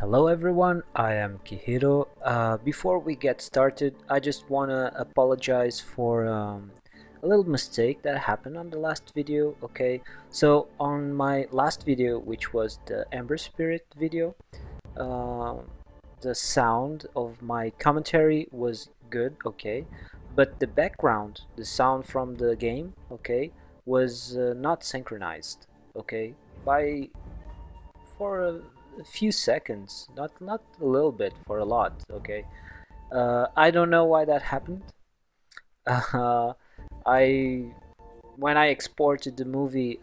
Hello everyone, I am Kihiru. Before we get started, I just wanna apologize for a little mistake that happened on the last video, okay? So on my last video, which was the Ember Spirit video, uh, the sound of my commentary was good, okay? But the background, the sound from the game, okay, was not synchronized, okay? By for a few seconds, not a little bit, for a lot. Okay, I don't know why that happened. Uh, I when I exported the movie,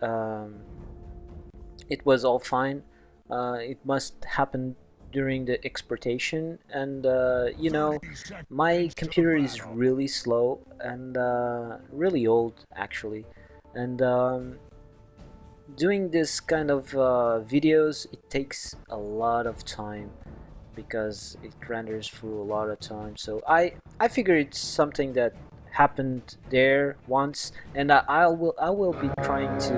it was all fine. It must happen during the exportation, and my computer is really slow and really old actually, and doing this kind of videos, it takes a lot of time because it renders through a lot of time. So I figure it's something that happened there once, and I will be trying to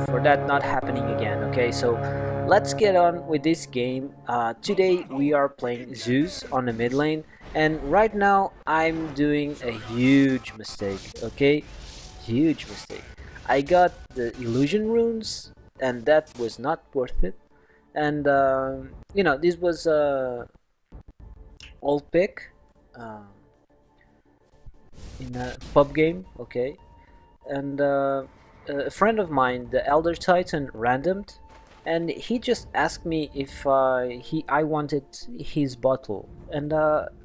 for that not happening again. Okay, so let's get on with this game. Today we are playing Zeus on the mid lane, and right now I'm doing a huge mistake. Okay, huge mistake. I got the illusion runes, and that was not worth it. And this was a old pick in a pub game, okay. And a friend of mine, the Elder Titan, randomed, and he just asked me if I wanted his bottle, and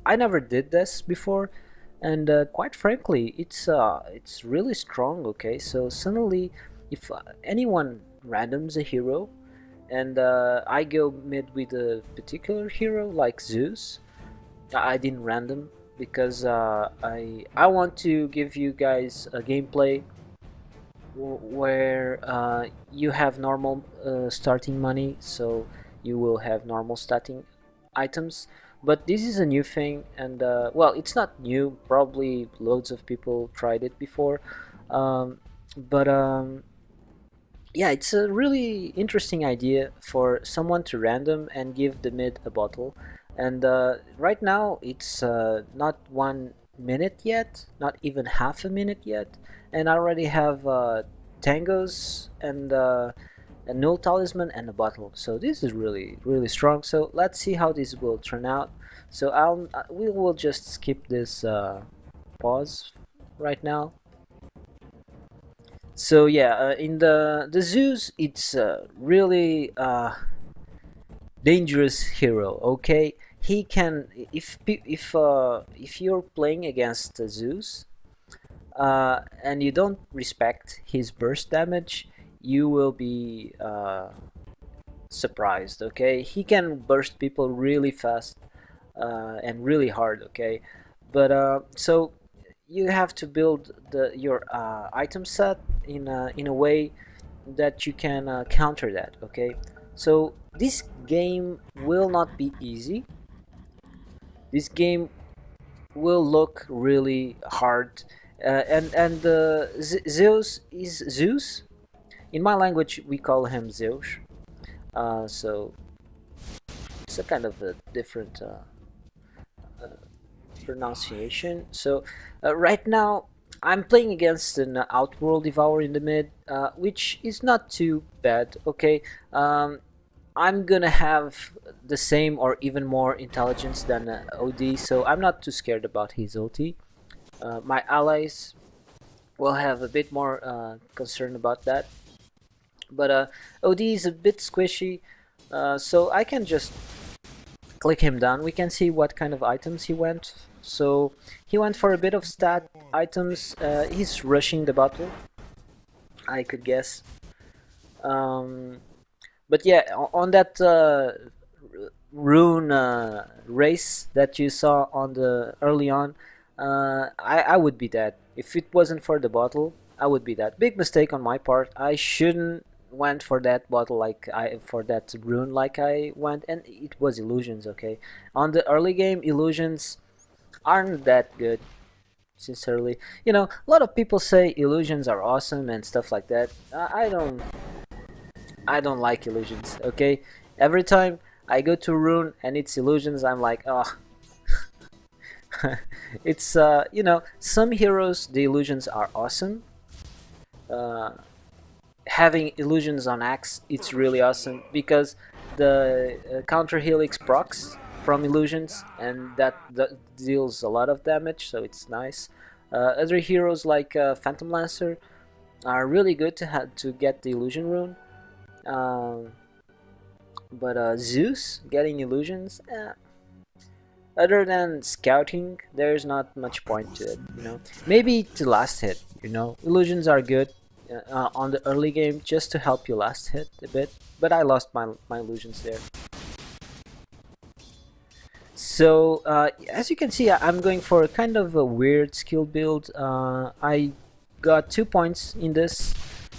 I never did this before, and quite frankly, it's really strong. Okay, so suddenly, if anyone randoms a hero, and I go mid with a particular hero like Zeus, I didn't random because I want to give you guys a gameplay where you have normal starting money, so you will have normal starting items. But this is a new thing, and well, it's not new. Probably loads of people tried it before, um, but yeah, it's a really interesting idea for someone to random and give the mid a bottle. And right now it's not 1 minute yet, not even half a minute yet, and I already have tangos and a null talisman and a bottle. So this is really strong. So let's see how this will turn out. So we will just skip this pause right now. So yeah, in the Zeus, it's really dangerous hero. Okay, he can, if you're playing against Zeus, and you don't respect his burst damage, you will be surprised. Okay, he can burst people really fast and really hard. Okay, but so you have to build your item set in a way that you can counter that. Okay, so this game will not be easy. This game will look really hard, and Zeus is Zeus. In my language, we call him Zeus. So it's a kind of a different pronunciation. So right now I'm playing against an Outworld Devourer in the mid, which is not too bad. Okay, I'm gonna have the same or even more intelligence than OD, so I'm not too scared about his ulti. My allies will have a bit more concern about that, but OD is a bit squishy, so I can just click him down. We can see what kind of items he went. So he went for a bit of stat items. He's rushing the battle, I could guess. But yeah, on that rune race that you saw on the early on, I would be dead if it wasn't for the bottle. I would be that. Big mistake on my part. I shouldn't went for that bottle like I for that rune like I went, and it was illusions. Okay, on the early game, illusions aren't that good. Sincerely, a lot of people say illusions are awesome and stuff like that. I don't I don't like illusions. Okay, every time I go to rune and it's illusions, I'm like, oh. It's you know, some heroes the illusions are awesome. Uh, Having illusions on axe, it's really awesome because the counter helix procs from illusions, and that deals a lot of damage, so it's nice. Other heroes like Phantom Lancer are really good to get the illusion rune. Um, but Zeus getting illusions, other than scouting, there's not much point to it. You know, maybe to last hit. You know, illusions are good on the early game just to help you last hit a bit. But I lost my illusions there. So as you can see, I'm going for a kind of a weird skill build. I got 2 points in this,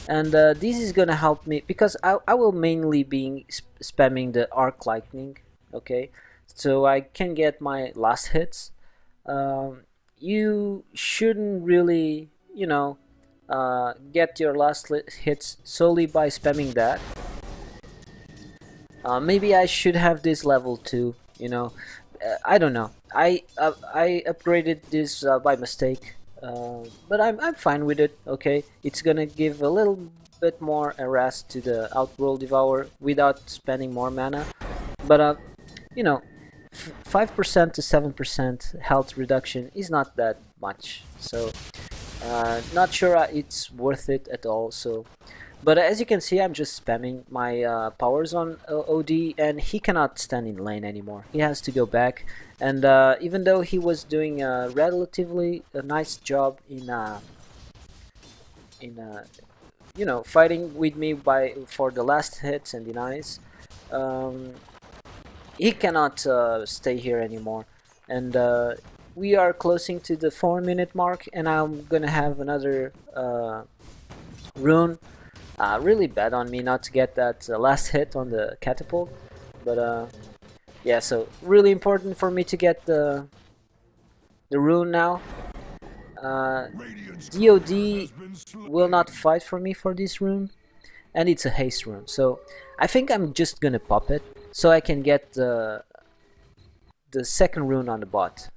and this is gonna help me because I will mainly be spamming the arc lightning. Okay, so I can get my last hits. You shouldn't really, you know, get your last hits solely by spamming that. Maybe I should have this level too. You know, I don't know. I upgraded this by mistake, but I'm fine with it. Okay, it's gonna give a little bit more harass to the Outworld Devour without spending more mana. But you know, 5% to 7% health reduction is not that much. So not sure it's worth it at all. So. But as you can see, I'm just spamming my powers on OD, and he cannot stand in lane anymore. He has to go back, and even though he was doing a relatively nice job in you know, fighting with me for the last hits and denies, um, he cannot stay here anymore. And we are closing to the 4-minute mark, and I'm gonna have another rune. Really bad on me not to get that last hit on the catapult, but yeah, so really important for me to get the rune now. DOD will not fight for me for this rune, and it's a haste rune, so I think I'm just gonna pop it so I can get the second rune on the bot.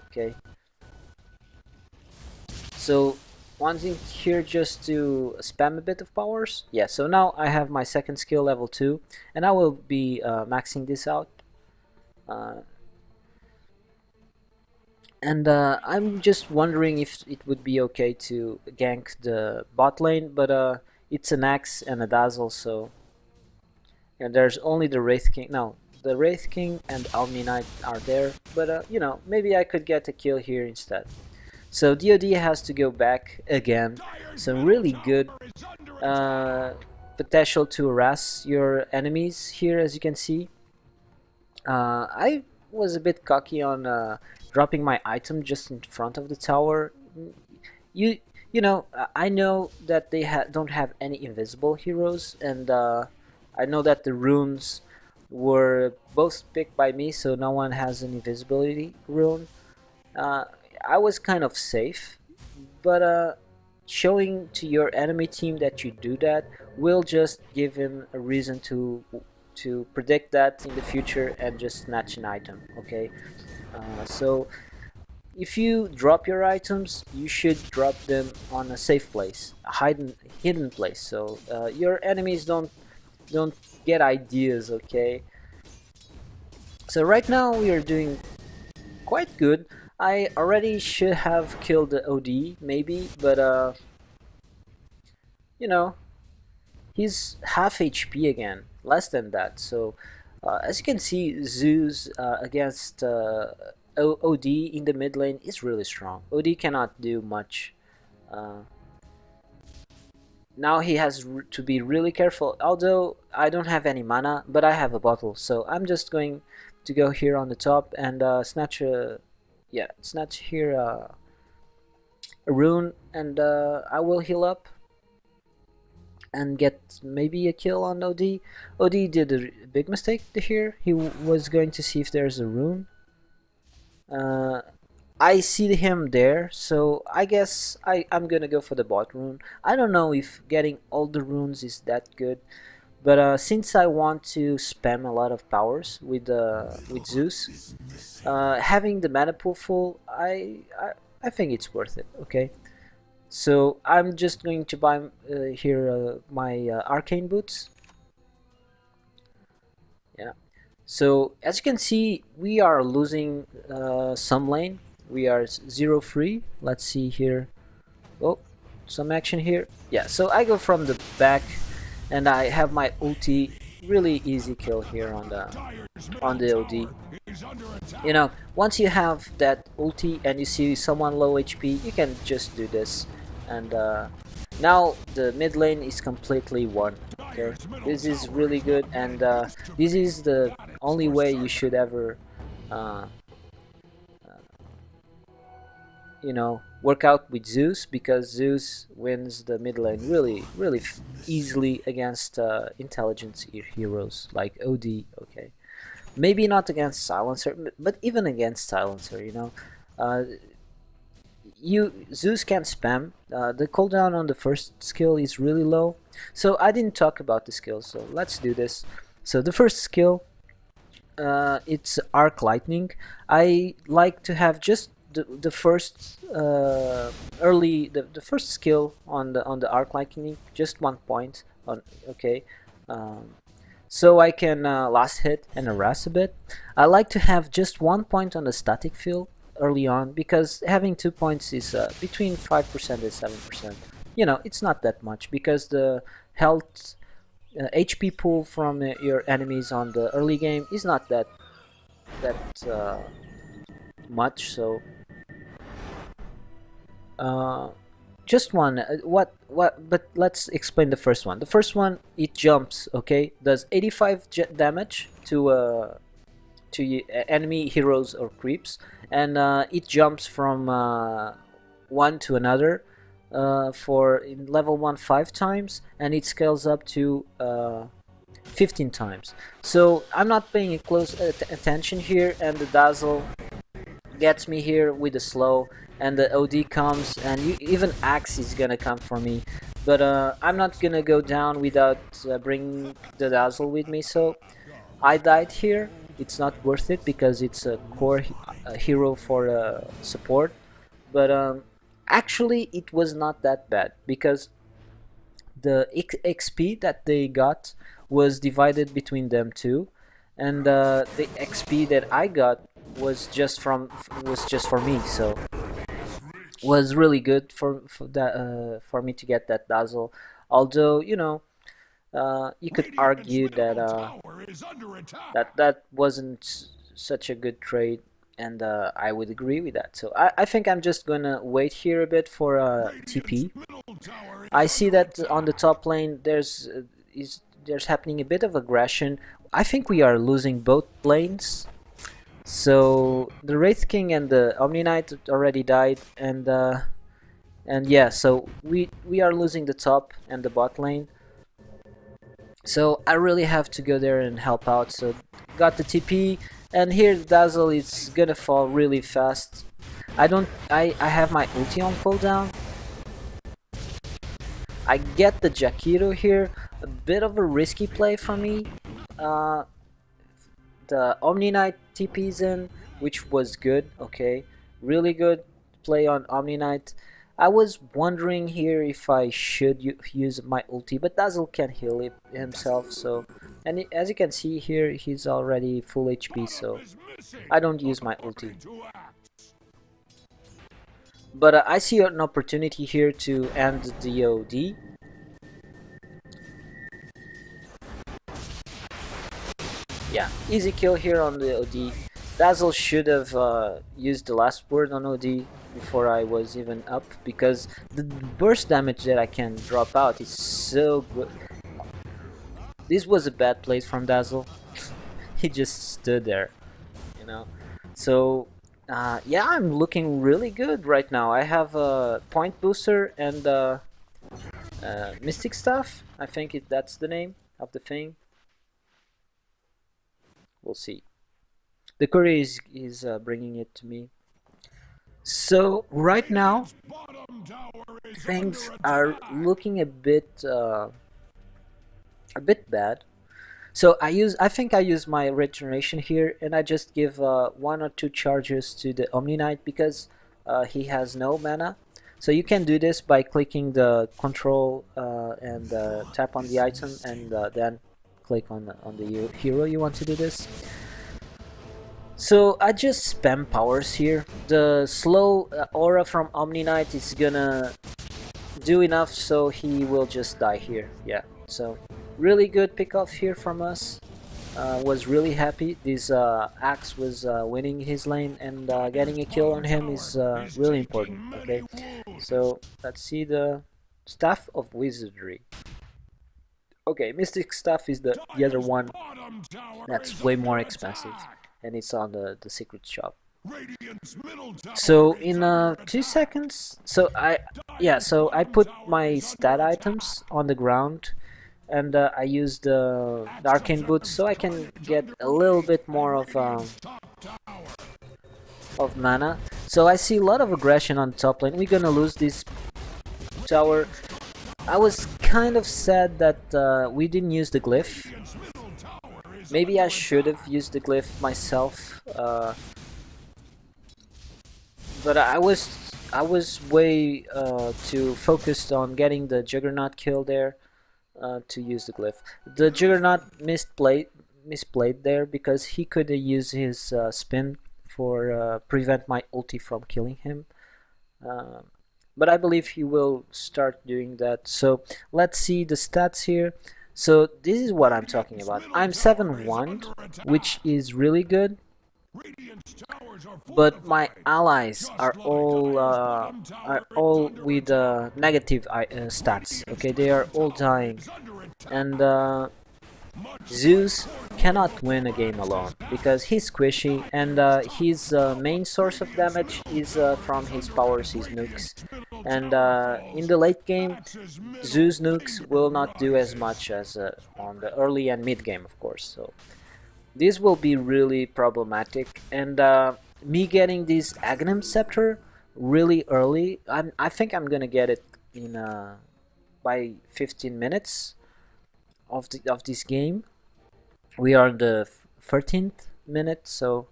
Okay, so one thing here just to spam a bit of powers. Yeah, so now I have my second skill level 2, and I will be maxing this out. Uh, and I'm just wondering if it would be okay to gank the bot lane, but it's an axe and a dazzle, so and there's only the Wraith King. No, the Wraith King and Almi Knight are there, but you know, maybe I could get a kill here instead. So DOD has to go back again. Some really good potential to harass your enemies here, as you can see. I was a bit cocky on dropping my item just in front of the tower. You you know, I know that they don't have any invisible heroes, and I know that the runes were both picked by me, so no one has an invisibility rune. Uh, I was kind of safe, but showing to your enemy team that you do that will just give him a reason to predict that in the future and just snatch an item. Okay, so if you drop your items, you should drop them on a safe place, a hidden place, so your enemies don't get ideas. Okay, so right now we are doing quite good. I already should have killed the OD, maybe, but you know, he's half HP again, less than that. So, as you can see, Zeus against OD in the mid lane is really strong. OD cannot do much. Uh, Now he has to be really careful. Although I don't have any mana, but I have a bottle, so I'm just going to go here on the top and snatch a yeah, snatch here a rune, and I will heal up and get maybe a kill on OD. OD did a big mistake here. He was going to see if there's a rune. I see him there, so I guess I'm gonna go for the bot rune. I don't know if getting all the runes is that good, But since I want to spam a lot of powers with Zeus, having the mana pool full, I think it's worth it. Okay, so I'm just going to buy here my arcane boots. Yeah. So as you can see, we are losing some lane. We are 0 free. Let's see here. Oh, some action here. Yeah. So I go from the back, and I have my ulti. Really easy kill here on the OD. You know, once you have that ulti and you see someone low HP, you can just do this. And now the mid lane is completely won. Okay, this is really good, and this is the only way you should ever, uh, you know, work out with Zeus, because Zeus wins the mid lane really easily against intelligence heroes like OD. Okay, maybe not against Silencer, but even against Silencer, you know, uh, Zeus can spam. The cooldown on the first skill is really low, so I didn't talk about the skills. So let's do this. So the first skill, it's arc lightning. I like to have just the first the first skill on the arc lightning, just 1 point on. Okay. Um, so I can last hit and harass a bit. I like to have just 1 point on the static field early on, because having 2 points is between 5% and 7%. You know, it's not that much, because the health HP pool from your enemies on the early game is not that much. So uh, just one. What? But let's explain the first one. The first one, it jumps. Okay, does 85 damage to enemy heroes or creeps, and it jumps from one to another for in level 1 5 times, and it scales up to 15 times. So I'm not paying close attention here, and the dazzle gets me here with the slow, and the OD comes, and even Axe is gonna come for me, but I'm not gonna go down without bringing the dazzle with me. So I died here. It's not worth it, because it's a core hero for support. But actually, it was not that bad, because the XP that they got was divided between them two, and the XP that I got was just for me. So was really good for me to get that dazzle. Although, you know, you could argue that that wasn't such a good trade, and I would agree with that. So I think I'm just gonna wait here a bit for TP. I see that on the top lane there's happening a bit of aggression. I think we are losing both lanes. So the Wraith King and the Omni Knight already died, and yeah, so we are losing the top and the bot lane. So I really have to go there and help out. So got the TP, and here the dazzle is gonna fall really fast. I have my ulti on cooldown. I get the Kihiru here, a bit of a risky play for me. Uh, the Omni Knight TP's in, which was good. Okay, really good play on Omni Knight. I was wondering here if I should use my ulti, but Dazzle can heal himself. So, and as you can see here, he's already full HP, so I don't use my ulti. But I see an opportunity here to end the OD. Yeah, easy kill here on the OD. Dazzle should have used the last word on OD before I was even up, because the burst damage that I can drop out is so good. This was a bad place from Dazzle. He just stood there, you know. So yeah, I'm looking really good right now. I have a point booster and mystic stuff. I think that's the name of the thing. We'll see. The courier is bringing it to me. So right now things are looking a bit a bit bad. So I think I use my regeneration here, and I just give one or two charges to the Omni Knight because he has no mana. So you can do this by clicking the control and tap on the item, and then click on the hero you want to do this. So I just spam powers here. The slow aura from Omni Knight is gonna do enough, so he will just die here. Yeah, so really good pick off here from us. Was really happy. This Axe was winning his lane, and getting a kill on him is really important. Okay, so let's see the Staff of Wizardry. Okay, Mystic Staff is the other one that's way more expensive, and it's on the secret shop. So in 2 seconds, so I put my stat items on the ground, and I use the arcane boots so I can get a little bit more of mana. So I see a lot of aggression on the top lane. We're gonna lose this tower. I was kind of sad that we didn't use the glyph. Maybe I should have used the glyph myself, but I was way too focused on getting the Juggernaut kill there to use the glyph. The Juggernaut misplayed there because he could use his spin for prevent my ulti from killing him. But I believe he will start doing that. So let's see the stats here. So this is what I'm talking about. I'm 7-1, which is really good. But my allies are all with negative stats. Okay, they are all dying, and Zeus cannot win a game alone because he's squishy, and his main source of damage is from his powers, his nukes. And in the late game, Zeus nukes will not do as much as on the early and mid game, of course. So this will be really problematic, and me getting this aganim scepter really early, I think I'm gonna get it in by 15 minutes of this game. We are in the 13th minute, so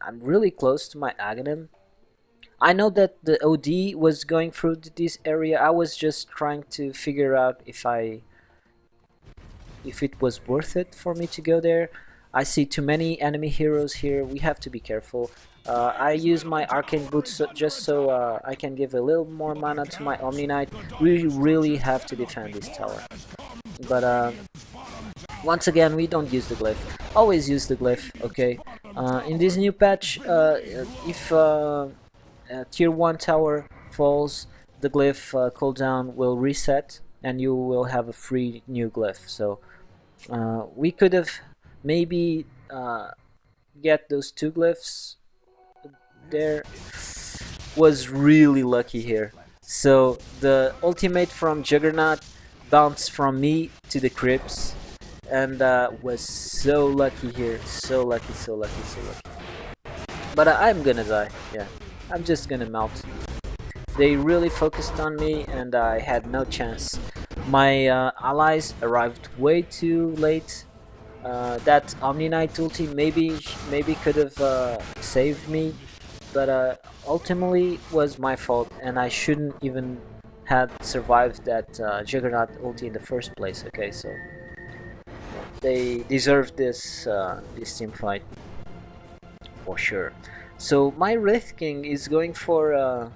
I'm really close to my aganim. I know that the OD was going through this area. I was just trying to figure out if it was worth it for me to go there. I see too many enemy heroes here. We have to be careful. I use my arcane boots just so I can give a little more mana to my Omni Knight. We really have to defend this tower. But once again, we don't use the glyph. Always use the glyph, okay? In this new patch, if tier 1 tower falls, the glyph cooldown will reset, and you will have a free new glyph. So we could have maybe get those two glyphs there. Was really lucky here. So the ultimate from Juggernaut bounced from me to the crypts, and was so lucky here. So lucky, so lucky, so lucky. But I'm gonna die. Yeah, I'm just gonna melt. They really focused on me, and I had no chance. My allies arrived way too late. That Omni Knight ulti maybe could have saved me, but ultimately was my fault, and I shouldn't even had survived that Juggernaut ulti in the first place. Okay, so they deserve this team fight for sure. So my Wraith King is going for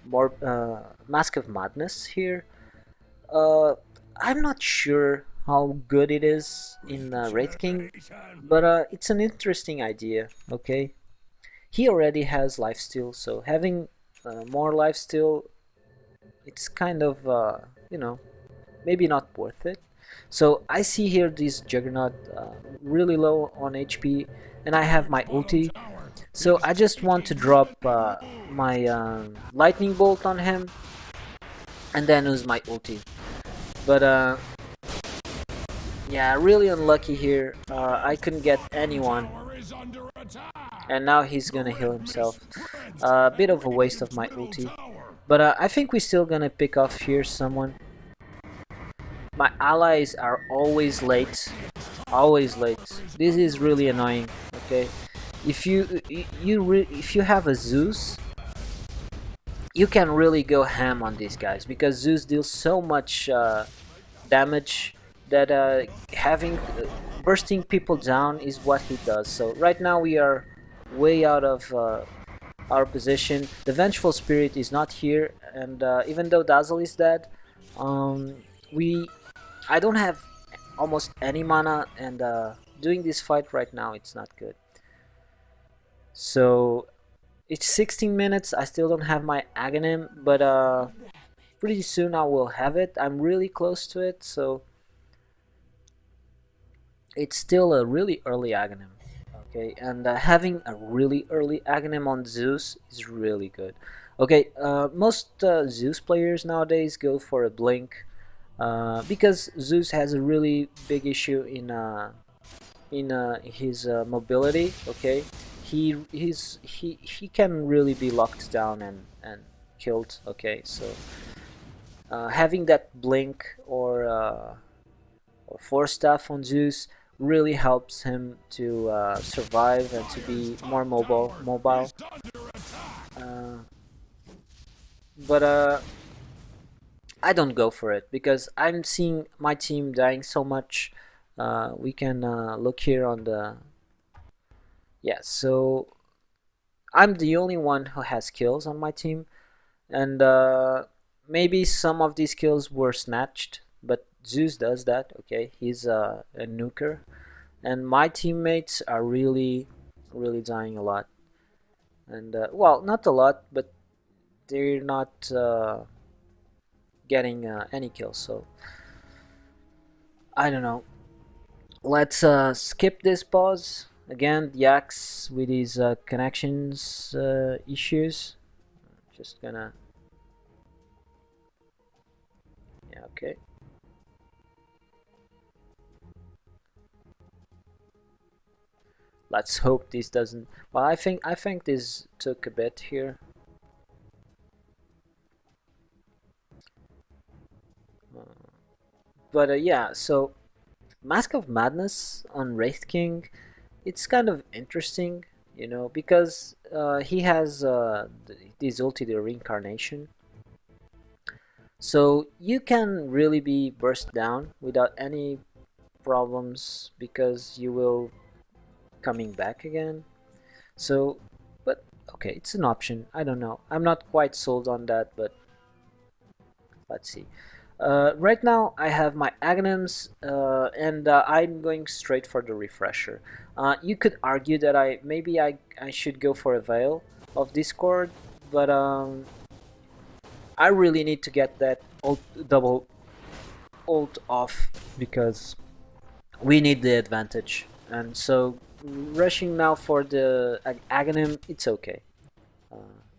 more Mask of Madness here. I'm not sure how good it is in Wraith King, but it's an interesting idea. Okay, he already has lifesteal, so having more lifesteal, it's kind of maybe not worth it. So I see here this Juggernaut really low on HP, and I have my ulti. So I just want to drop my lightning bolt on him, and then use my ulti. But yeah, really unlucky here. I couldn't get anyone, and now he's gonna heal himself. A bit of a waste of my ulti, but I think we're still gonna pick off here someone. My allies are always late. Always late. This is really annoying. Okay, if if you have a Zeus, you can really go ham on these guys because Zeus deals so much damage that having bursting people down is what he does. So right now we are way out of our position. The Vengeful Spirit is not here, and even though Dazzle is dead, um, we I don't have almost any mana, and doing this fight right now it's not good. So it's 16 minutes. I still don't have my aganim, but pretty soon I will have it. I'm really close to it, so it's still a really early aganim. Okay, and having a really early aganim on Zeus is really good. Okay, most Zeus players nowadays go for a blink because Zeus has a really big issue in his mobility. Okay, he can really be locked down and killed. Okay, so having that blink or force staff on Zeus really helps him to survive and to be more mobile. Uh, but I don't go for it because I'm seeing my team dying so much. We can look here on the so I'm the only one who has kills on my team, and maybe some of these kills were snatched, but Zeus does that. Okay, he's a nuker, and my teammates are really dying a lot, and well, not a lot, but they're not getting any kills, so I don't know. Let's skip this pause again. The Axe with his connections issues. Just gonna okay. Let's hope this doesn't. Well, I think this took a bit here. But yeah, so Mask of Madness on Wraith King, it's kind of interesting, you know, because he has this ulti, the reincarnation. So you can really be burst down without any problems because you will coming back again. So, but okay, it's an option. I don't know. I'm not quite sold on that, but let's see. Right now I have my Aganims and I'm going straight for the refresher. You could argue that I should go for a Veil of Discord, but I really need to get that double ult off because we need the advantage, and so rushing now for the Aganim, it's okay,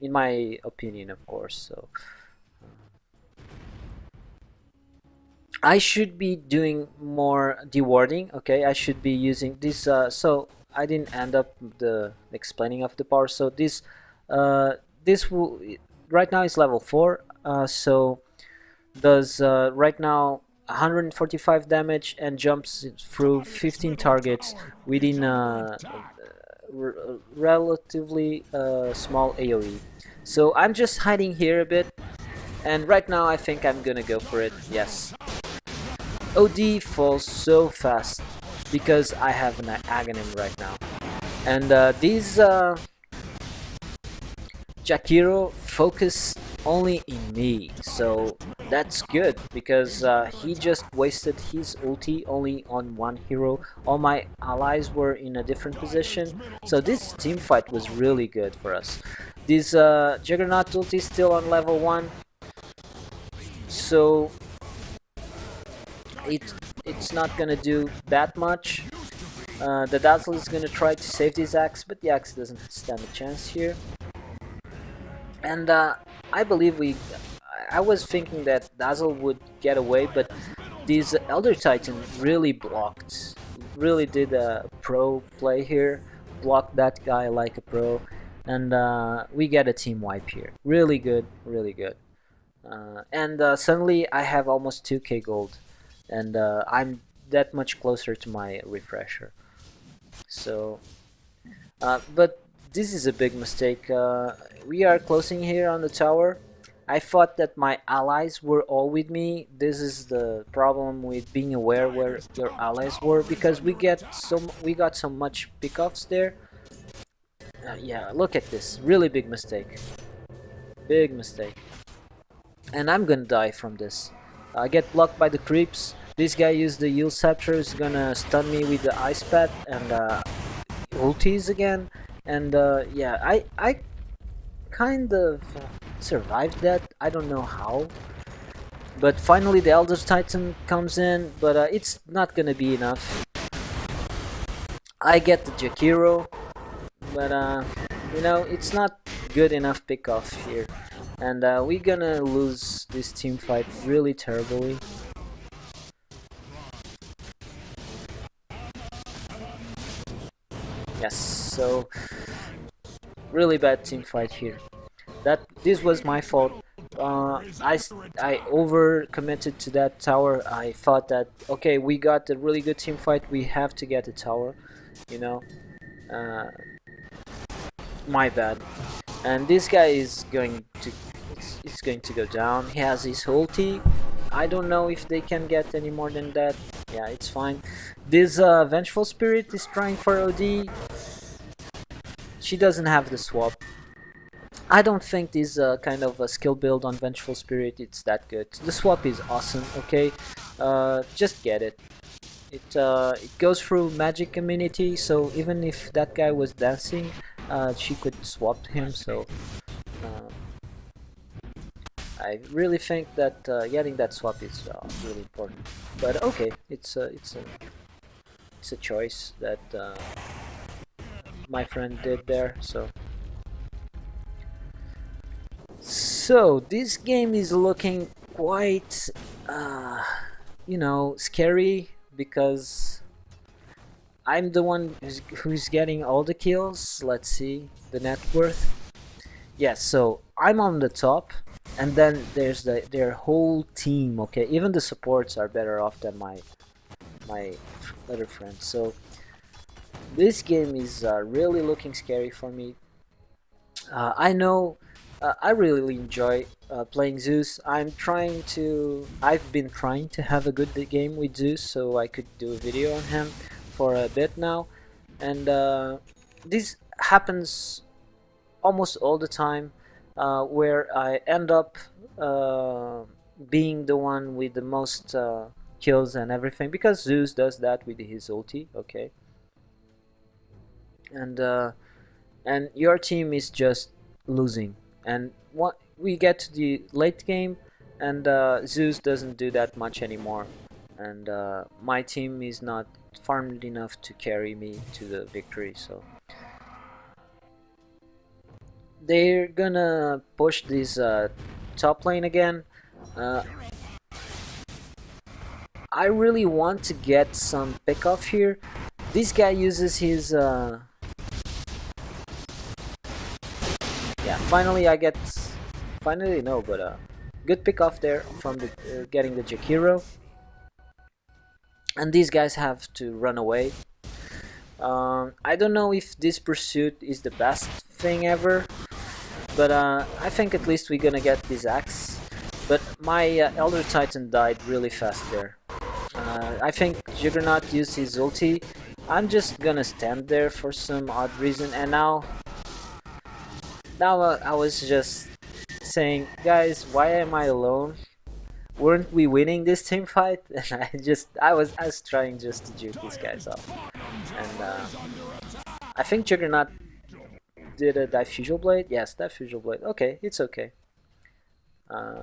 in my opinion, of course. So I should be doing more dewarding. Okay, I should be using this. So I didn't end up the explaining of the power. So this will right now is level 4. So does right now 145 damage and jumps through 15 targets within relatively small AoE. So I'm just hiding here a bit, and right now I think I'm gonna go for it. Yes. OD falls so fast because I have an Aganim right now, and these Kihiru focus only in me, so that's good because he just wasted his ulti only on one hero. All my allies were in a different position, so this team fight was really good for us. This Juggernaut ulti is still on level 1, so it's not gonna do that much. The Dazzle is gonna try to save this Axe, but the Axe doesn't stand a chance here. And I believe I was thinking that Dazzle would get away, but this Elder Titan really blocked. Really did a pro play here, blocked that guy like a pro, and we get a team wipe here. Really good, really good. And suddenly I have almost 2k gold. and I'm that much closer to my refresher. So, but this is a big mistake. We are closing here on the tower. I thought that my allies were all with me. This is the problem with being aware where your allies were, because we got so much pickoffs there. Yeah, look at this, really big mistake. Big mistake. And I'm gonna die from this. I get blocked by the creeps. This guy used the Yield Scepter, is gonna stun me with the Ice Pet and ultis again. And yeah, I kind of survived that. I don't know how. But finally the Elder Titan comes in, but it's not gonna be enough. I get the Jakiro, but you know, it's not good enough pickoff here. And we're gonna lose this team fight really terribly. Yes, so really bad team fight here. This was my fault. I over committed to that tower. I thought that, okay, we got a really good team fight, we have to get the tower, you know. My bad. And this guy is going to it's going to go down. He has his ulti. I don't know if they can get any more than that. Yeah, it's fine. This Vengeful Spirit is trying for OD. She doesn't have the swap. I don't think this kind of a skill build on Vengeful Spirit it's that good. The swap is awesome, okay? Just get it. It goes through magic immunity, so even if that guy was dancing, she could swap him, so I really think that getting that swap is really important. But okay, it's a choice that my friend did there. So this game is looking quite, you know, scary, because I'm the one who's getting all the kills. Let's see the net worth. Yes, so I'm on the top, and then there's their whole team. Okay, even the supports are better off than my other friends. So this game is really looking scary for me. I know. I really enjoy playing Zeus. I've been trying to have a good game with Zeus, so I could do a video on him for a bit now, and this happens almost all the time, where I end up being the one with the most kills and everything, because Zeus does that with his ulti, okay? And your team is just losing, and what we get to the late game, and Zeus doesn't do that much anymore, and my team is not farmed enough to carry me to the victory, so they're gonna push this top lane again. I really want to get some pick off here. This guy uses his yeah, finally no, but good pick off there from the getting the Jakiro, and these guys have to run away. I don't know if this pursuit is the best thing ever, but I think at least we're gonna get this axe. But my Elder Titan died really fast there. I think Juggernaut used his ulti. I'm just gonna stand there for some odd reason, and now I was just saying, guys, why am I alone? Weren't we winning this team fight? And I was trying just to juke these guys off, and I think Juggernaut did a Diffusal Blade. Yes, Diffusal Blade. Okay, it's okay.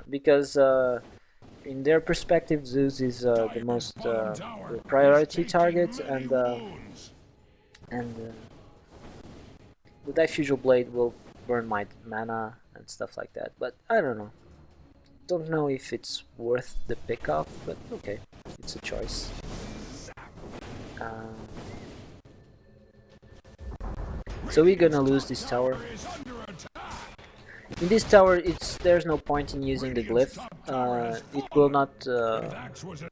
Because in their perspective, Zeus is the most priority target, and the Diffusal Blade will burn my mana and stuff like that. But I don't know. Don't know if it's worth the pick off, but okay, it's a choice. So we're gonna lose this tower. In this tower, it's there's no point in using the glyph. It will not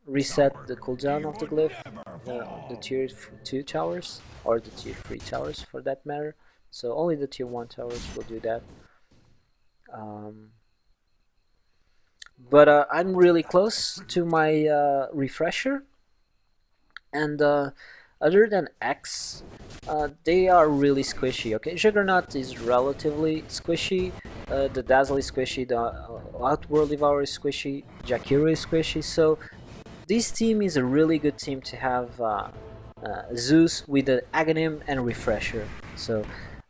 reset the cooldown of the glyph, the tier 2 towers, or the tier 3 towers for that matter. So only the tier 1 towers will do that. But I'm really close to my refresher, and other than X, they are really squishy. Okay, Juggernaut is relatively squishy, the Dazzle is squishy, the Outworld Devourer is squishy, Kihiru is squishy, so this team is a really good team to have Zeus with the aganim and refresher. So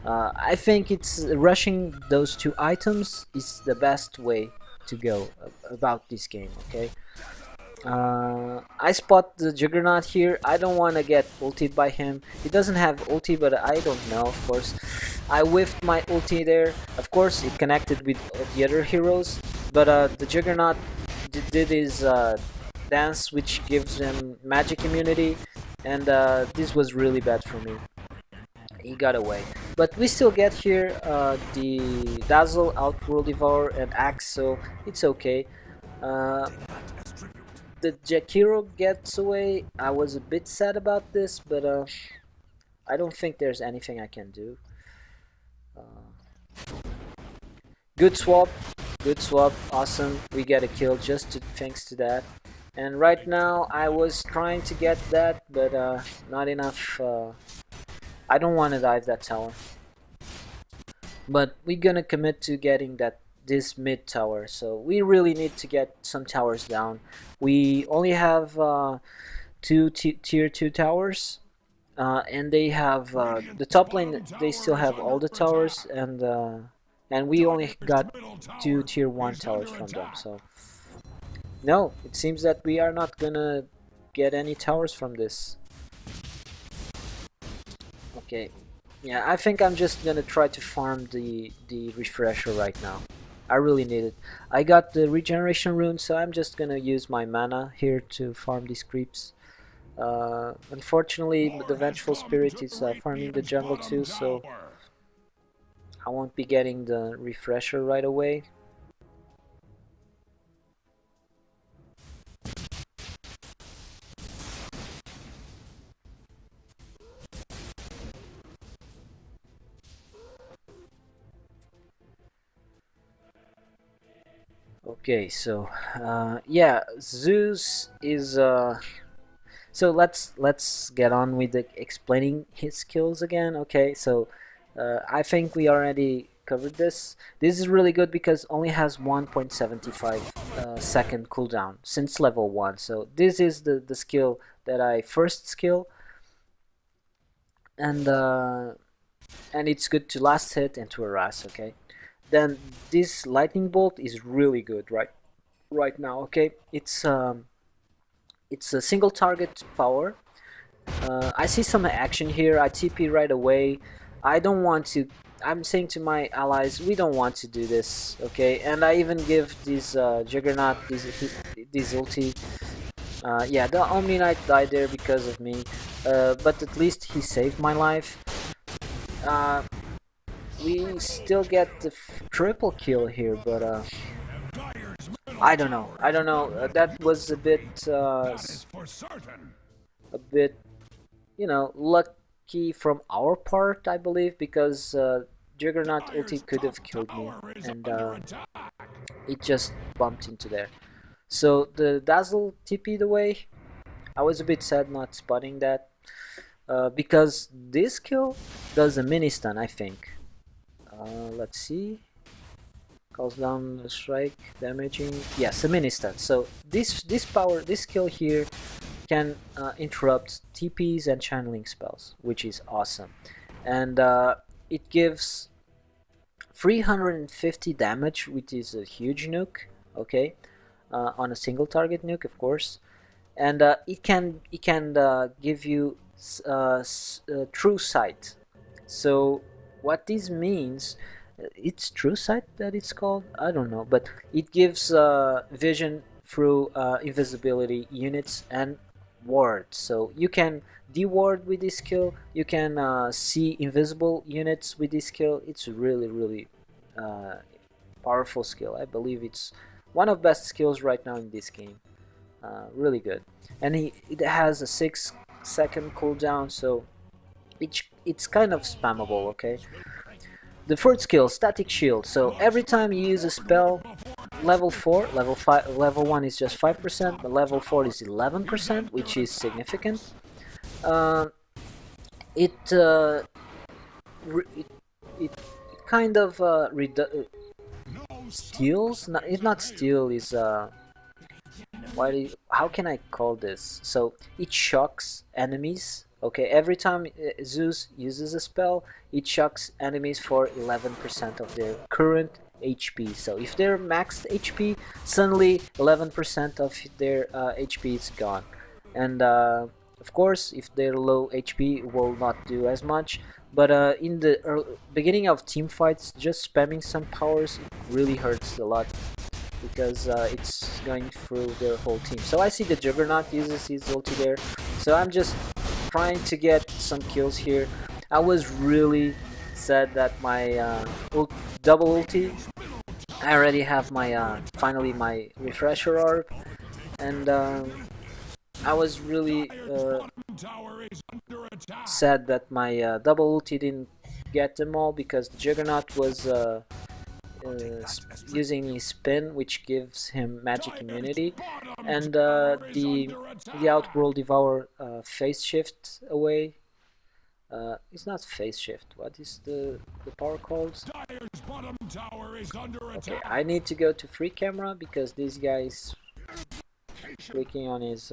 I think it's rushing those two items is the best way to go about this game. Okay, I spot the Juggernaut here. I don't want to get ulted by him. He doesn't have ulti, but I don't know, of course. I whiffed my ulti there. Of course, it connected with the other heroes, but the Juggernaut did his dance, which gives him magic immunity, and this was really bad for me. He got away, but we still get here the Dazzle, Outworld Devour, and Axe, so it's okay. The Kihiru gets away. I was a bit sad about this, but I don't think there's anything I can do. Good swap, awesome. We get a kill thanks to that. And right now I was trying to get that, but not enough. I don't want to dive that tower, but we're gonna commit to getting this mid tower. So we really need to get some towers down. We only have two tier 2 towers, and they have the top lane. They still have all the towers, and we only got 2 tier 1 towers from them. So no, it seems that we are not gonna get any towers from this. Okay, yeah, I think I'm just gonna try to farm the refresher right now. I really need it. I got the regeneration rune, so I'm just gonna use my mana here to farm these creeps. Unfortunately, the Vengeful Spirit is farming the jungle too, so I won't be getting the refresher right away. Okay, so yeah, Zeus is so let's get on with explaining his skills again. Okay, so I think we already covered this. This is really good because only has 1.75 second cooldown since level 1. So this is the skill that I first skill, and it's good to last hit and to harass. Okay, then this lightning bolt is really good right now. Okay, it's a single target power. I see some action here. I TP right away. I don't want to. I'm saying to my allies, we don't want to do this, okay? And I even give this Juggernaut this ulti. Yeah, the Omni Knight died there because of me, but at least he saved my life. We still get the triple kill here, but I don't know. That was a bit, you know, lucky from our part, I believe, because Juggernaut ulti could have killed me, and it just bumped into there. So the Dazzle TP'd away. I was a bit sad not spotting that, because this kill does a mini stun, I think. Let's see. Calls down the strike, damaging. Yes, a mini stun. So this skill here can interrupt TPs and channeling spells, which is awesome. And it gives 350 damage, which is a huge nuke. Okay, on a single target nuke, of course. And it can give you true sight. So what this means, it's true sight that it's called, I don't know, but it gives vision through invisibility units and wards. So you can deward with this skill, you can see invisible units with this skill. It's really powerful skill. I believe it's one of best skills right now in this game. Really good. And it has a 6-second cooldown, so it's kind of spammable, okay? The third skill, Static Shield. So every time you use a spell, level 4, level 5, level 1 is just 5%, but level 4 is 11%, which is significant. Uh, it, uh, it, it kind of steals. It's not steal. Is how can I call this? So it shocks enemies. Okay, every time Zeus uses a spell, it shocks enemies for 11% of their current HP. So if they're maxed HP, suddenly 11% of their HP is gone. And of course, if they're low HP, it will not do as much. But in the beginning of team fights, just spamming some powers really hurts a lot because it's going through their whole team. So I see the Juggernaut uses his ulti there. So I'm just trying to get some kills here. I was really sad that my double ulti. I already have my finally my refresher orb, and I was really sad that my double ulti didn't get them all because the Juggernaut was using his spin, which gives him magic immunity, and the Outworld Devour phase shift away. It's not phase shift. What is the power called? Okay, I need to go to free camera because this guy is clicking on his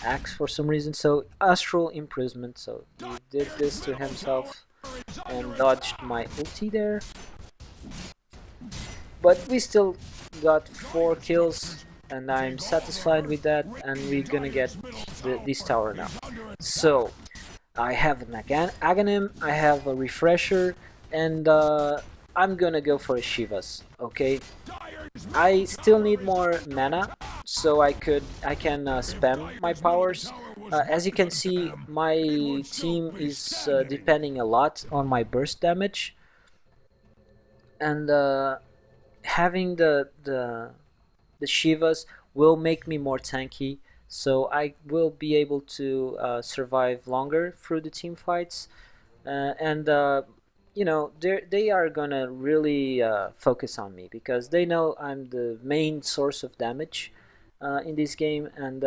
axe for some reason. So astral imprisonment. So he did this to himself and dodged my ulti there. But we still got 4 kills and I'm satisfied with that, and we're gonna get this tower now. So I have an aganim, I have a refresher, and I'm gonna go for a Shivas, okay? I still need more mana, so I can spam my powers. As you can see, my team is depending a lot on my burst damage, and having the Shivas will make me more tanky, so I will be able to survive longer through the team fights, and you know, they are gonna really focus on me because they know I'm the main source of damage in this game, and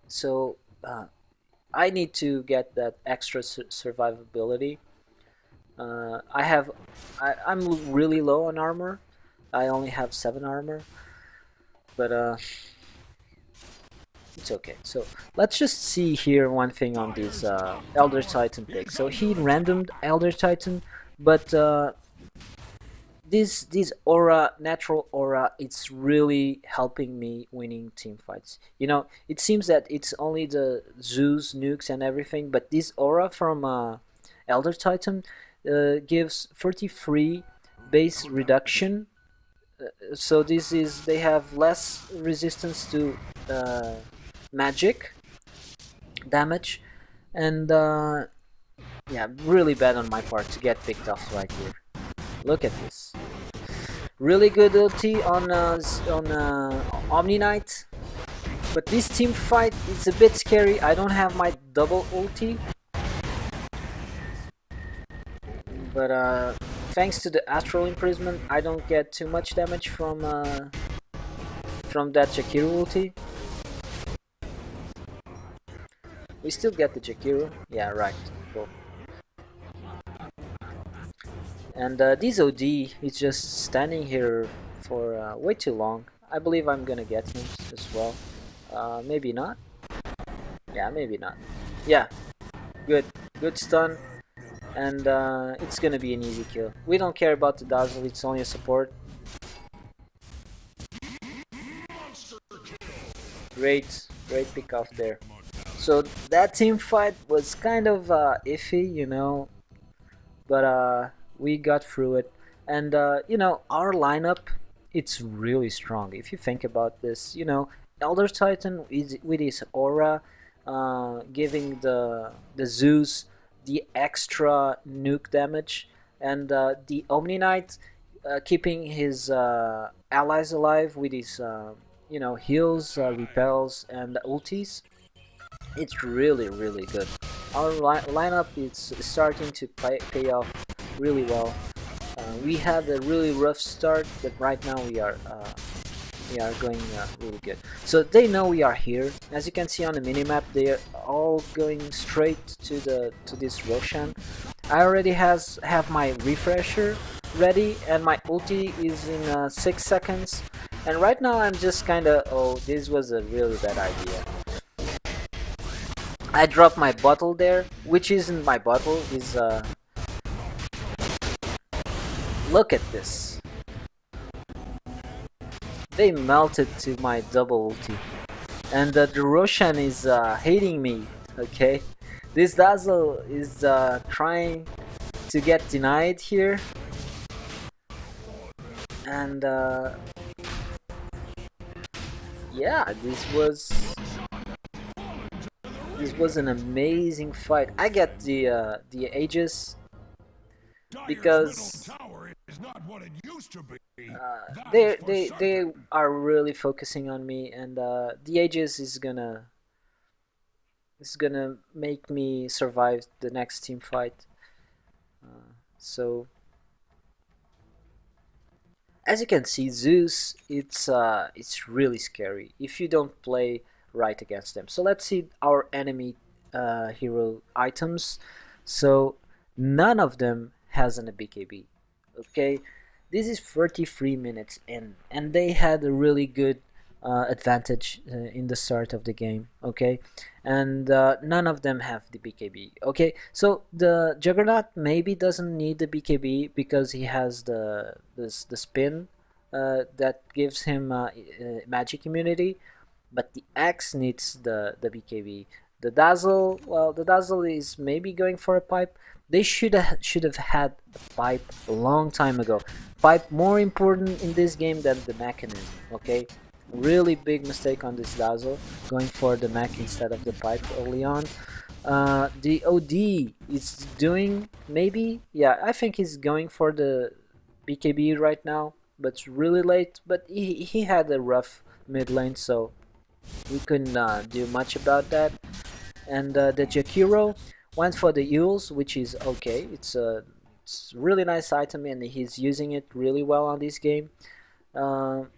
so I need to get that extra survivability. I'm really low on armor. I only have 7 armor, but it's okay. So let's just see here one thing on this Elder Titan pick. So he randomed Elder Titan, but this aura, natural aura, it's really helping me winning team fights. You know, it seems that it's only the Zeus nukes and everything, but this aura from Elder Titan gives 33 base reduction. So this is, they have less resistance to magic damage, and yeah, really bad on my part to get picked off right here. Look at this, really good ulti on Omni Knight, but this team fight is a bit scary. I don't have my double ulti, but thanks to the astral imprisonment, I don't get too much damage from that Kihiru ulti. We still get the Kihiru. Yeah, right. Cool. And this OD is just standing here for way too long. I believe I'm gonna get him as well. Maybe not. Yeah, maybe not. Yeah, good stun. And it's gonna be an easy kill. We don't care about the dazzle, it's only a support. Great pick off there. So that team fight was kind of iffy, you know, but we got through it. And you know, our lineup, it's really strong. If you think about this, you know, Elder Titan is with his aura, giving the Zeus the extra nuke damage, and the Omni Knight keeping his allies alive with his heals, repels, and ultis. It's really good. Our lineup is starting to pay off really well. We had a really rough start, but right now we are going really good. So they know we are here. As you can see on the minimap, they are all going straight to this Roshan. I already have my refresher ready, and my ulti is in 6 seconds. And right now I'm just kinda, oh, this was a really bad idea. I dropped my bottle there, which isn't my bottle, is look at this. They melted to my double ulti. And the Roshan is hating me, okay? This Dazzle is trying to get denied here. And yeah, this was an amazing fight. I get the Aegis because they are really focusing on me, and the Aegis is gonna make me survive the next team fight. So as you can see, Zeus, it's really scary if you don't play right against them. So let's see our enemy hero items. So none of them has an BKB. Okay, this is 33 minutes in, and they had a really good advantage in the start of the game. Okay, and none of them have the BKB. Okay, so the Juggernaut maybe doesn't need the BKB because he has the spin that gives him magic immunity, but the Axe needs the BKB. The Dazzle, well, the Dazzle is maybe going for a pipe. They should have had a pipe a long time ago. Pipe more important in this game than the mechanism. Okay, really big mistake on this Dazzle, going for the mech instead of the pipe early on. The OD is doing, maybe, yeah, I think he's going for the BKB right now, but it's really late. But he had a rough mid lane, so we couldn't do much about that. And the Kihiru went for the Euls, which is okay. It's a really nice item, and he's using it really well on this game. But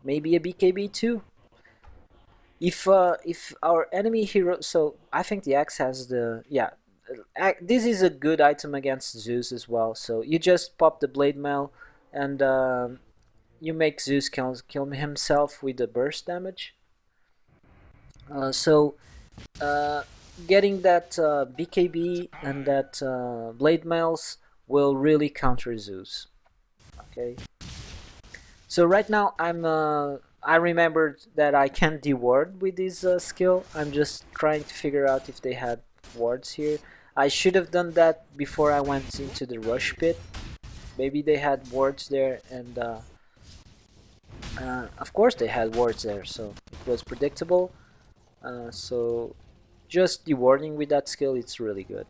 maybe a BKB too. If our enemy hero, so I think the Axe has the, yeah. This is a good item against Zeus as well. So you just pop the blade mail, and you make Zeus kill himself with the burst damage. So getting that BKB and that blade mails will really counter Zeus. Okay. So right now I remembered that I can deward with this skill. I'm just trying to figure out if they had wards here. I should have done that before I went into the rush pit. Maybe they had wards there, and of course they had wards there, so it was predictable. So just dewarding with that skill, it's really good.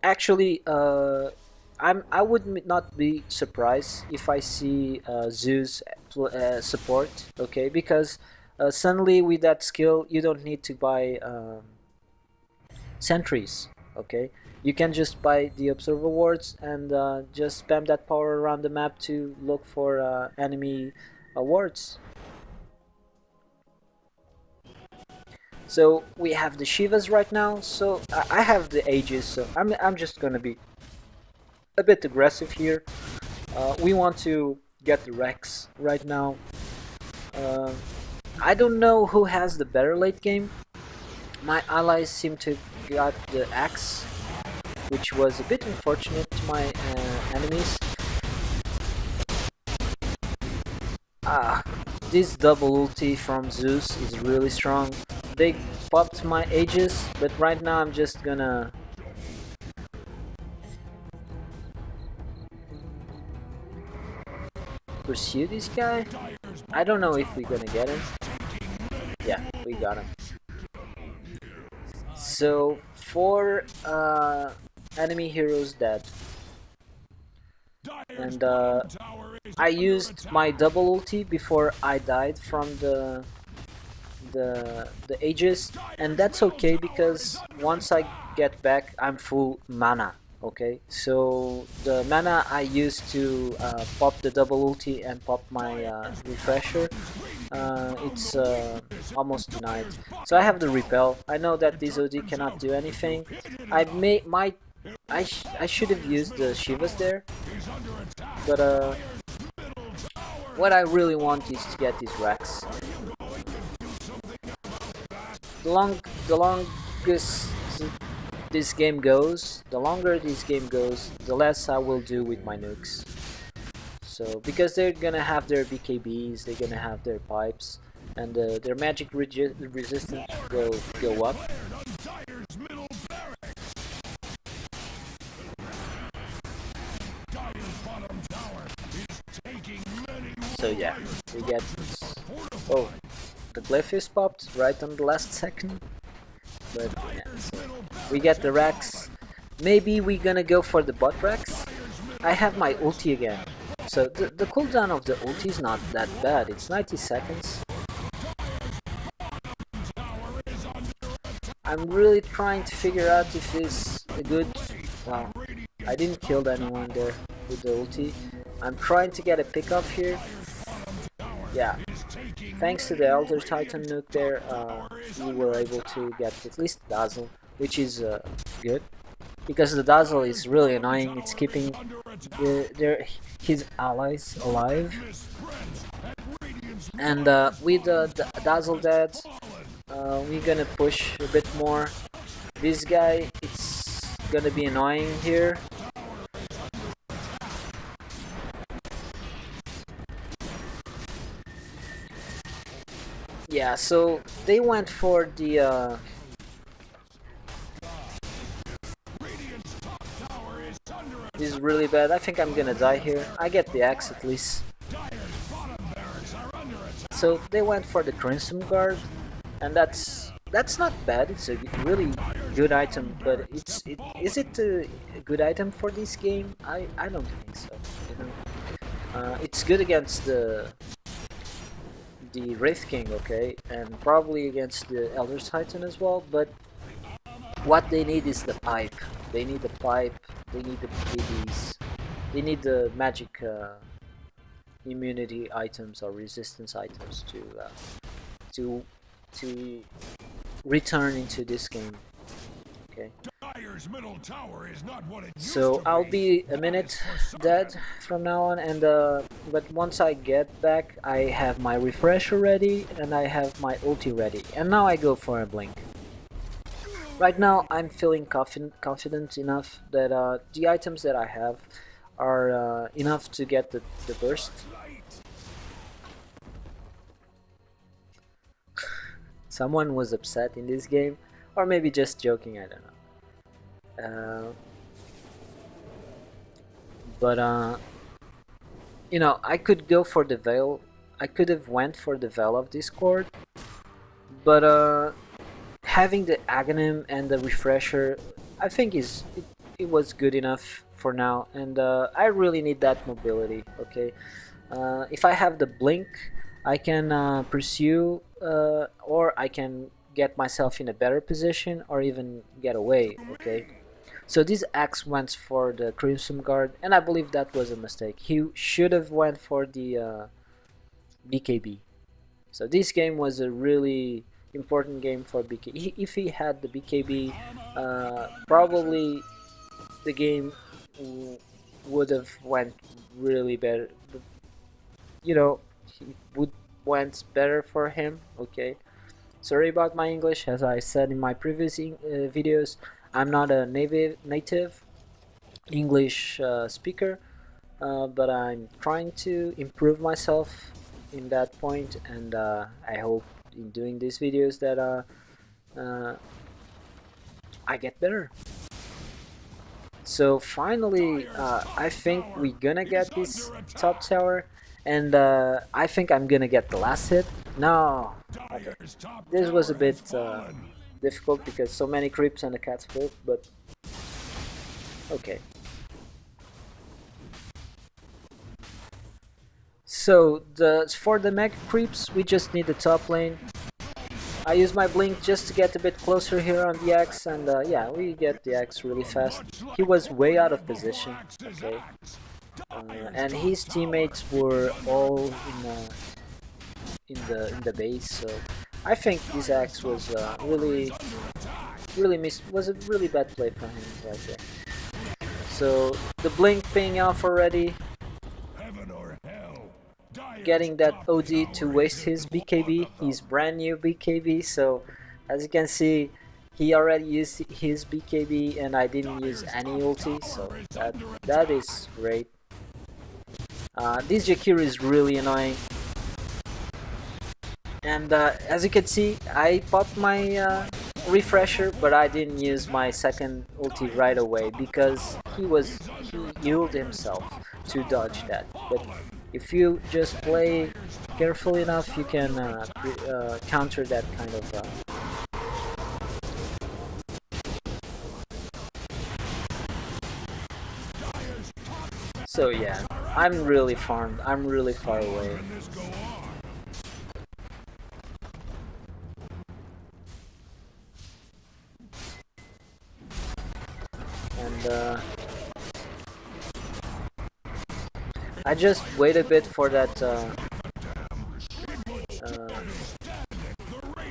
Actually, I would not be surprised if I see Zeus support. Okay, because suddenly with that skill you don't need to buy sentries. Okay, you can just buy the observer wards and just spam that power around the map to look for enemy wards. So we have the Shivas right now. So I have the Aegis, so I'm just gonna be a bit aggressive here. We want to get the Rex right now. I don't know who has the better late game. My allies seem to got the Axe, which was a bit unfortunate to my enemies. This double ulti from Zeus is really strong. They popped my Aegis, but right now I'm just gonna pursue this guy. I don't know if we're gonna get him. Yeah, we got him. So for enemy heroes dead. And I used my double ulti before I died from the Aegis, and that's okay because once I get back I'm full mana. Okay, so the mana I used to pop the double ulti and pop my refresher, it's almost denied. So I have the repel. I know that this OD cannot do anything. I should have used the Shivas there, but what I really want is to get these racks. The longest this game goes, the longer this game goes, the less I will do with my nukes. So because they're gonna have their BKBs, they're gonna have their pipes, and their magic resistance will go up. So yeah, we get this. Oh, the glyph is popped right on the last second. But yeah, so we get the racks. Maybe we're gonna go for the bot racks. I have my ulti again. So the cooldown of the ulti is not that bad. It's 90 seconds. I'm really trying to figure out if it's a good... Wow, I didn't kill anyone there with the ulti. I'm trying to get a pickup here. Yeah, thanks to the Elder Titan nuke there, we were able to get at least Dazzle, which is good. Because the Dazzle is really annoying, it's keeping his allies alive. And with the Dazzle dead, we're gonna push a bit more. This guy, it's gonna be annoying here. Yeah, so they went for the this is really bad. I think I'm gonna die here. I get the axe at least. So they went for the Crimson Guard, and that's not bad. It's a really good item, but is it a good item for this game? I don't think so. You know, it's good against the Wraith King, okay, and probably against the Elder Titan as well, but what they need is the pipe. They need the pipe, they need the BKBs, they need the magic immunity items or resistance items to return into this game. Okay. So I'll be a minute dead from now on, and but once I get back, I have my refresher ready and I have my ulti ready, and now I go for a blink. Right now I'm feeling confident enough that the items that I have are enough to get the burst. Someone was upset in this game, or maybe just joking, I don't know. But you know, I could go for the veil. I could have went for the veil of Discord, but having the aganim and the refresher, I think it was good enough for now, and I really need that mobility. Okay, if I have the blink, I can pursue, or I can get myself in a better position, or even get away. Okay. So this axe went for the Crimson Guard, and I believe that was a mistake. He should have went for the BKB. So this game was a really important game for BKB. If he had the BKB, probably the game would have went really better. You know, it would went better for him. Okay. Sorry about my English, as I said in my previous videos. I'm not a native English speaker, but I'm trying to improve myself in that point, and I hope in doing these videos that I get better. So finally, I think we're gonna get this top tower, and I think I'm gonna get the last hit. No, okay. This was a bit difficult because so many creeps and a catapult, but Okay. So for the mega creeps, we just need the top lane. I use my blink just to get a bit closer here on the X, and yeah, we get the X really fast. He was way out of position, okay, and his teammates were all in the base, so I think this X was was a really bad play from him right there. So the blink paying off already, getting that OD to waste his BKB, his brand new BKB. So as you can see, he already used his BKB and I didn't use any ulti, so that is great. This Kihiru is really annoying, and as you can see, I popped my refresher, but I didn't use my second ulti right away because he healed himself to dodge that. But if you just play carefully enough, you can counter that kind of. So yeah, I'm really farmed. I'm really far away. And I just wait a bit for that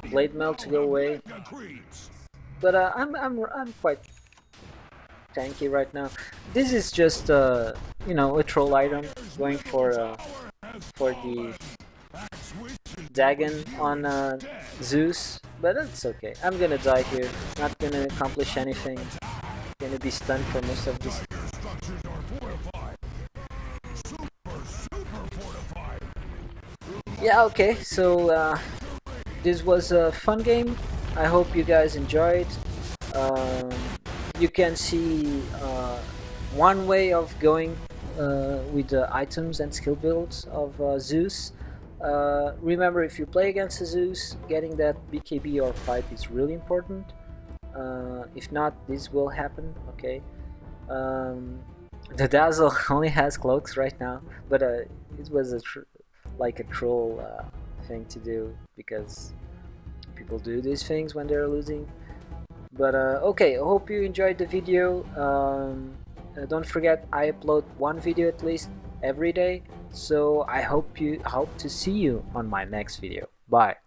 blade melt to go away, but I'm quite tanky right now. This is just you know, a troll item, going for the Dagon on Zeus, but that's okay. I'm gonna die here. Not gonna accomplish anything. Gonna be stunned for most of this. Yeah, okay, so this was a fun game. I hope you guys enjoyed. You can see one way of going with the items and skill builds of Zeus. Remember, if you play against a Zeus, getting that BKB or fight is really important. If not, this will happen, okay? The Dazzle only has cloaks right now, but it was like a troll thing to do because people do these things when they're losing. But okay, I hope you enjoyed the video. Don't forget, I upload one video at least every day, so I hope to see you on my next video. Bye.